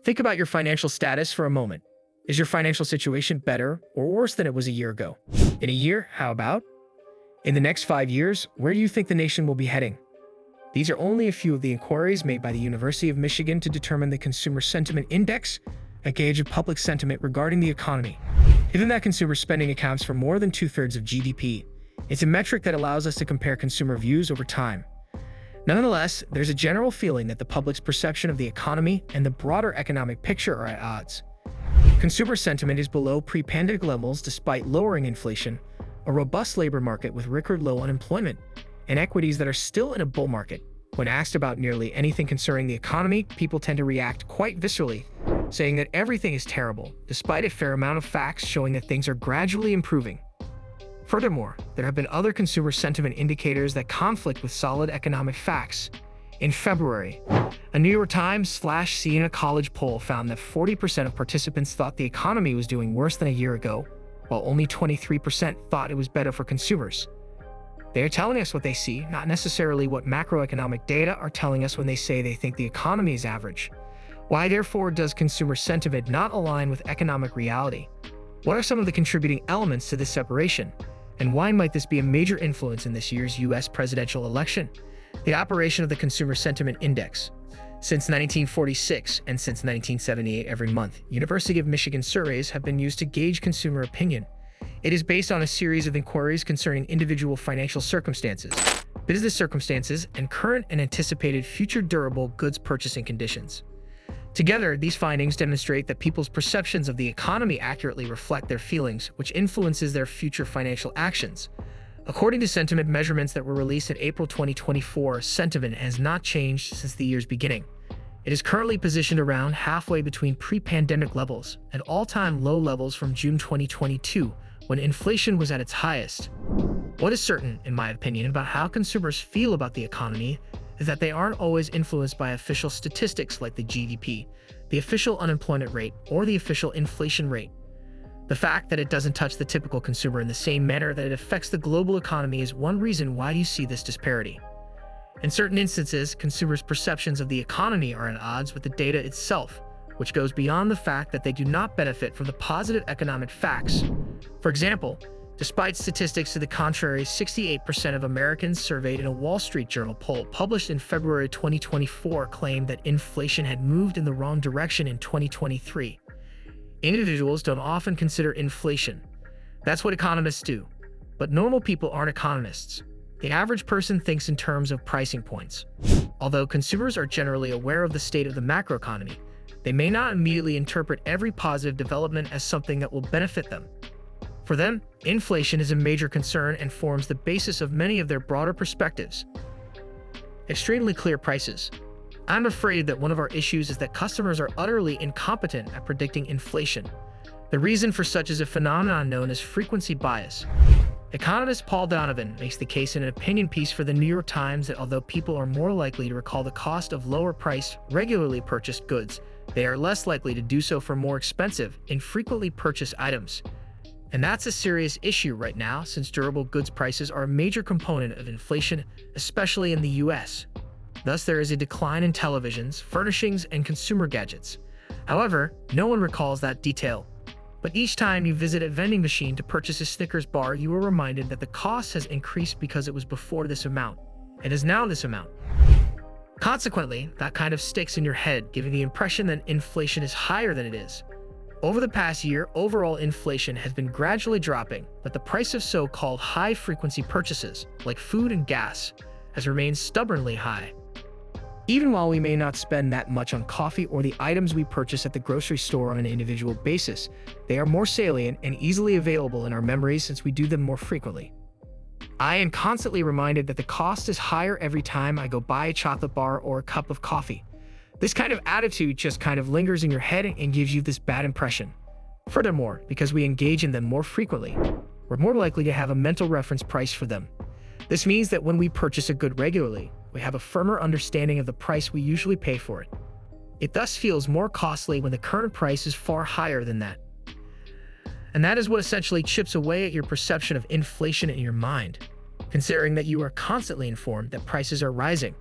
Think about your financial status for a moment. Is your financial situation better or worse than it was a year ago? In a year, how about? In the next 5 years, where do you think the nation will be heading? These are only a few of the inquiries made by the University of Michigan to determine the Consumer Sentiment Index, a gauge of public sentiment regarding the economy. Given that consumer spending accounts for more than 2/3 of GDP, it's a metric that allows us to compare consumer views over time. Nonetheless, there's a general feeling that the public's perception of the economy and the broader economic picture are at odds. Consumer sentiment is below pre-pandemic levels despite lowering inflation, a robust labor market with record low unemployment, and equities that are still in a bull market. When asked about nearly anything concerning the economy, people tend to react quite viscerally, saying that everything is terrible, despite a fair amount of facts showing that things are gradually improving. Furthermore, there have been other consumer sentiment indicators that conflict with solid economic facts. In February, a New York Times/CNN college poll found that 40% of participants thought the economy was doing worse than a year ago, while only 23% thought it was better for consumers. They are telling us what they see, not necessarily what macroeconomic data are telling us when they say they think the economy is average. Why, therefore, does consumer sentiment not align with economic reality? What are some of the contributing elements to this separation? And why might this be a major influence in this year's U.S. presidential election? The operation of the Consumer Sentiment Index. Since 1946 and since 1978 every month, University of Michigan surveys have been used to gauge consumer opinion. It is based on a series of inquiries concerning individual financial circumstances, business circumstances, and current and anticipated future durable goods purchasing conditions. Together, these findings demonstrate that people's perceptions of the economy accurately reflect their feelings, which influences their future financial actions. According to sentiment measurements that were released in April 2024, sentiment has not changed since the year's beginning. It is currently positioned around halfway between pre-pandemic levels and all-time low levels from June 2022, when inflation was at its highest. What is certain, in my opinion, about how consumers feel about the economy is that they aren't always influenced by official statistics like the GDP, the official unemployment rate, or the official inflation rate. The fact that it doesn't touch the typical consumer in the same manner that it affects the global economy is one reason why you see this disparity. In certain instances, consumers' perceptions of the economy are at odds with the data itself, which goes beyond the fact that they do not benefit from the positive economic facts. For example, despite statistics to the contrary, 68% of Americans surveyed in a Wall Street Journal poll published in February 2024 claimed that inflation had moved in the wrong direction in 2023. Individuals don't often consider inflation. That's what economists do. But normal people aren't economists. The average person thinks in terms of pricing points. Although consumers are generally aware of the state of the macroeconomy, they may not immediately interpret every positive development as something that will benefit them. For them, inflation is a major concern and forms the basis of many of their broader perspectives. Extremely clear prices. I'm afraid that one of our issues is that customers are utterly incompetent at predicting inflation. The reason for such is a phenomenon known as frequency bias. Economist Paul Donovan makes the case in an opinion piece for the New York Times that although people are more likely to recall the cost of lower-priced, regularly purchased goods, they are less likely to do so for more expensive, infrequently purchased items. And that's a serious issue right now, since durable goods prices are a major component of inflation, especially in the US. Thus, there is a decline in televisions, furnishings, and consumer gadgets. However, no one recalls that detail. But each time you visit a vending machine to purchase a Snickers bar, you are reminded that the cost has increased because it was before this amount, and is now this amount. Consequently, that kind of sticks in your head, giving the impression that inflation is higher than it is. Over the past year, overall inflation has been gradually dropping, but the price of so-called high-frequency purchases, like food and gas, has remained stubbornly high. Even while we may not spend that much on coffee or the items we purchase at the grocery store on an individual basis, they are more salient and easily available in our memories since we do them more frequently. I am constantly reminded that the cost is higher every time I go buy a chocolate bar or a cup of coffee. This kind of attitude just kind of lingers in your head and gives you this bad impression. Furthermore, because we engage in them more frequently, we're more likely to have a mental reference price for them. This means that when we purchase a good regularly, we have a firmer understanding of the price we usually pay for it. It thus feels more costly when the current price is far higher than that. And that is what essentially chips away at your perception of inflation in your mind, considering that you are constantly informed that prices are rising.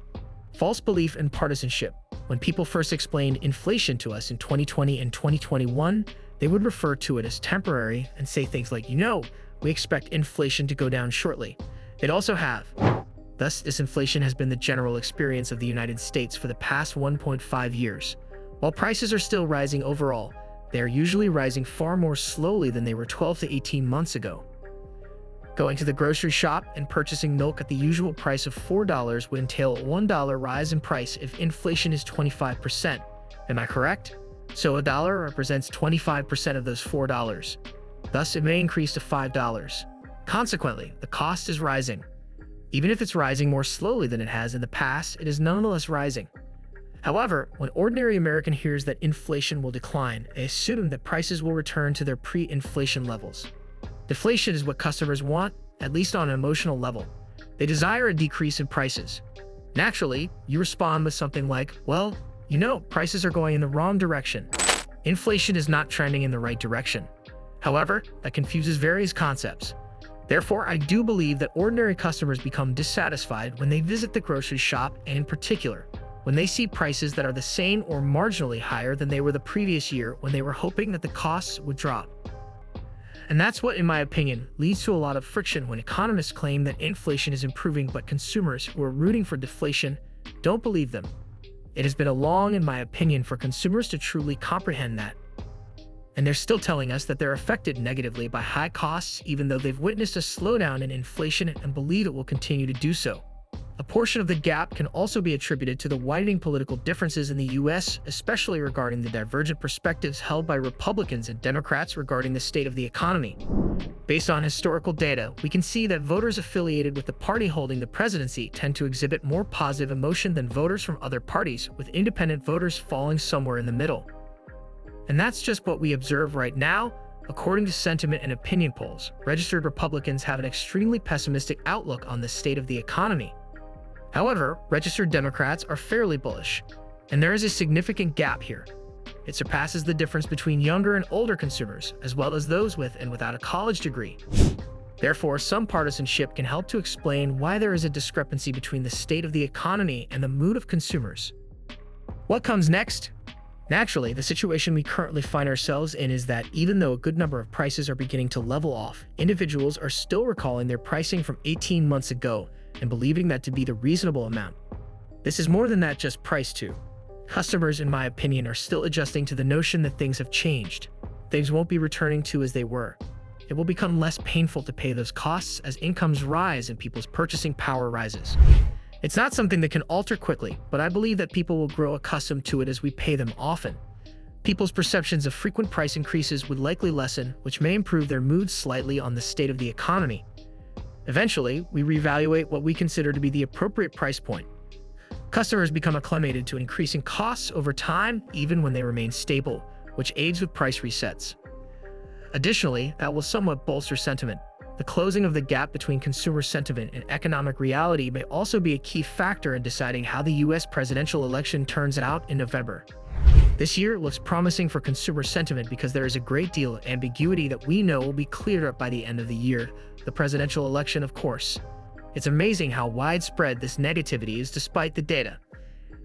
False belief and partisanship. When people first explained inflation to us in 2020 and 2021, they would refer to it as temporary and say things like, we expect inflation to go down shortly. They'd also have. Thus, disinflation has been the general experience of the United States for the past 1.5 years. While prices are still rising overall, they are usually rising far more slowly than they were 12 to 18 months ago. Going to the grocery shop and purchasing milk at the usual price of $4 would entail a $1 rise in price if inflation is 25%. Am I correct? So $1 represents 25% of those $4. Thus, it may increase to $5. Consequently, the cost is rising. Even if it's rising more slowly than it has in the past, it is nonetheless rising. However, when ordinary American hears that inflation will decline, they assume that prices will return to their pre-inflation levels. Deflation is what customers want, at least on an emotional level. They desire a decrease in prices. Naturally, you respond with something like, prices are going in the wrong direction. Inflation is not trending in the right direction. However, that confuses various concepts. Therefore, I do believe that ordinary customers become dissatisfied when they visit the grocery shop, and in particular, when they see prices that are the same or marginally higher than they were the previous year when they were hoping that the costs would drop. And that's what, in my opinion, leads to a lot of friction when economists claim that inflation is improving, but consumers who are rooting for deflation don't believe them. It has been a long, in my opinion, for consumers to truly comprehend that. And they're still telling us that they're affected negatively by high costs, even though they've witnessed a slowdown in inflation and believe it will continue to do so. A portion of the gap can also be attributed to the widening political differences in the U.S., especially regarding the divergent perspectives held by Republicans and Democrats regarding the state of the economy. Based on historical data, we can see that voters affiliated with the party holding the presidency tend to exhibit more positive emotion than voters from other parties, with independent voters falling somewhere in the middle. And that's just what we observe right now. According to sentiment and opinion polls, registered Republicans have an extremely pessimistic outlook on the state of the economy. However, registered Democrats are fairly bullish, and there is a significant gap here. It surpasses the difference between younger and older consumers, as well as those with and without a college degree. Therefore, some partisanship can help to explain why there is a discrepancy between the state of the economy and the mood of consumers. What comes next? Naturally, the situation we currently find ourselves in is that even though a good number of prices are beginning to level off, individuals are still recalling their pricing from 18 months ago and believing that to be the reasonable amount. This is more than that just price too. Customers, in my opinion, are still adjusting to the notion that things have changed. Things won't be returning to as they were. It will become less painful to pay those costs as incomes rise and people's purchasing power rises. It's not something that can alter quickly, but I believe that people will grow accustomed to it as we pay them often. People's perceptions of frequent price increases would likely lessen, which may improve their moods slightly on the state of the economy. Eventually, we reevaluate what we consider to be the appropriate price point. Customers become acclimated to increasing costs over time, even when they remain stable, which aids with price resets. Additionally, that will somewhat bolster sentiment. The closing of the gap between consumer sentiment and economic reality may also be a key factor in deciding how the U.S. presidential election turns out in November. This year looks promising for consumer sentiment because there is a great deal of ambiguity that we know will be cleared up by the end of the year, the presidential election, of course. It's amazing how widespread this negativity is despite the data.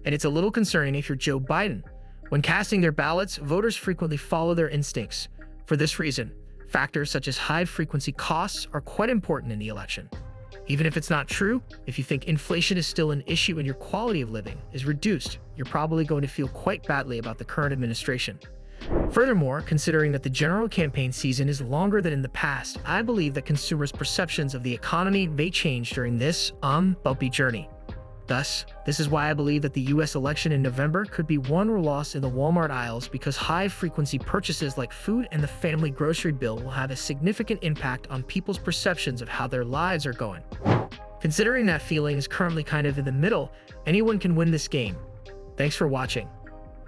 And it's a little concerning if you're Joe Biden. When casting their ballots, voters frequently follow their instincts. For this reason, factors such as high-frequency costs are quite important in the election. Even if it's not true, if you think inflation is still an issue and your quality of living is reduced, you're probably going to feel quite badly about the current administration. Furthermore, considering that the general campaign season is longer than in the past, I believe that consumers' perceptions of the economy may change during this, bumpy journey. Thus, this is why I believe that the U.S. election in November could be won or lost in the Walmart aisles, because high-frequency purchases like food and the family grocery bill will have a significant impact on people's perceptions of how their lives are going. Considering that feeling is currently kind of in the middle, anyone can win this game. Thanks for watching.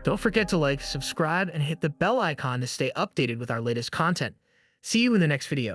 Don't forget to like, subscribe, and hit the bell icon to stay updated with our latest content. See you in the next video.